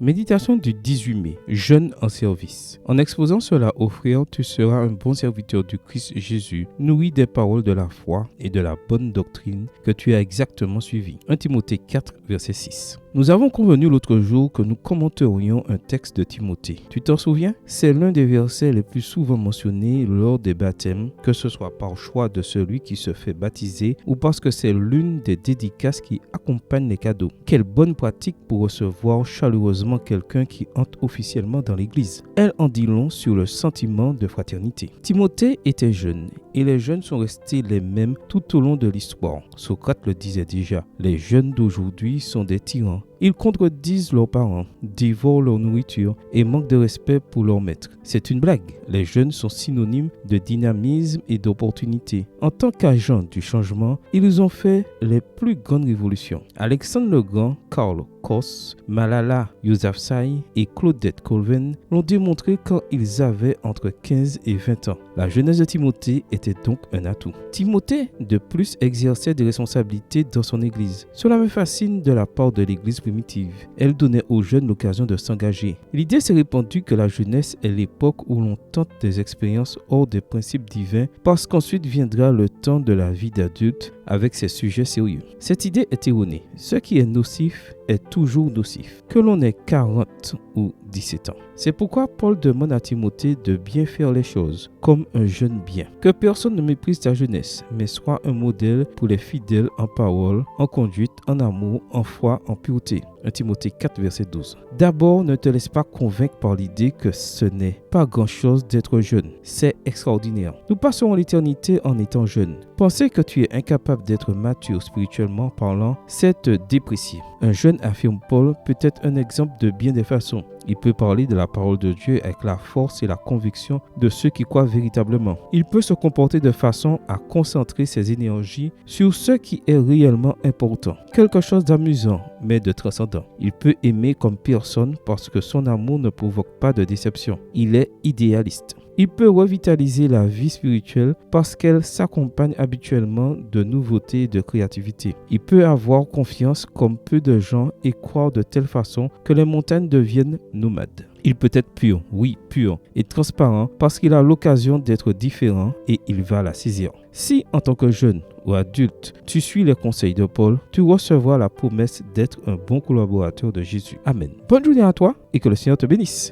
Méditation du 18 mai, jeûne en service. En exposant cela aux frères, tu seras un bon serviteur du Christ Jésus, nourri des paroles de la foi et de la bonne doctrine que tu as exactement suivies. 1 Timothée 4, verset 6. Nous avons convenu l'autre jour que nous commenterions un texte de Timothée. Tu t'en souviens? C'est l'un des versets les plus souvent mentionnés lors des baptêmes, que ce soit par choix de celui qui se fait baptiser ou parce que c'est l'une des dédicaces qui accompagnent les cadeaux. Quelle bonne pratique pour recevoir chaleureusement quelqu'un qui entre officiellement dans l'église. Elle en dit long sur le sentiment de fraternité. Timothée était jeune et les jeunes sont restés les mêmes tout au long de l'histoire. Socrate le disait déjà, les jeunes d'aujourd'hui sont des tyrans. Ils contredisent leurs parents, dévorent leur nourriture et manquent de respect pour leur maître. C'est une blague. Les jeunes sont synonymes de dynamisme et d'opportunité. En tant qu'agents du changement, ils ont fait les plus grandes révolutions. Alexandre le Grand, Karl Koss, Malala Yousafzai et Claudette Colvin l'ont démontré quand ils avaient entre 15 et 20 ans. La jeunesse de Timothée était donc un atout. Timothée, de plus, exerçait des responsabilités dans son église. Cela me fascine de la part de l'église primitive. Elle donnait aux jeunes l'occasion de s'engager. L'idée s'est répandue que la jeunesse est l'époque où l'on tente des expériences hors des principes divins parce qu'ensuite viendra le temps de la vie d'adulte avec ses sujets sérieux. Cette idée est erronée. Ce qui est nocif est toujours nocif, que l'on ait 40 ou 17 ans. C'est pourquoi Paul demande à Timothée de bien faire les choses, comme un jeune bien. Que personne ne méprise ta jeunesse, mais sois un modèle pour les fidèles en parole, en conduite, en amour, en foi, en pureté. 1 Timothée 4, verset 12. D'abord, ne te laisse pas convaincre par l'idée que ce n'est pas grand-chose d'être jeune. C'est extraordinaire. Nous passerons l'éternité en étant jeunes. Penser que tu es incapable d'être mature spirituellement parlant, c'est te déprécier. Un jeune, affirme Paul, peut être un exemple de bien des façons. Il peut parler de la parole de Dieu avec la force et la conviction de ceux qui croient véritablement. Il peut se comporter de façon à concentrer ses énergies sur ce qui est réellement important. Quelque chose d'amusant, mais de transcendant. Il peut aimer comme personne parce que son amour ne provoque pas de déception. Il est idéaliste. Il peut revitaliser la vie spirituelle parce qu'elle s'accompagne habituellement de nouveautés et de créativité. Il peut avoir confiance comme peu de gens et croire de telle façon que les montagnes deviennent nomades. Il peut être pur, oui, pur et transparent parce qu'il a l'occasion d'être différent et il va la saisir. Si, en tant que jeune ou adulte, tu suis les conseils de Paul, tu recevras la promesse d'être un bon collaborateur de Jésus. Amen. Bonne journée à toi et que le Seigneur te bénisse.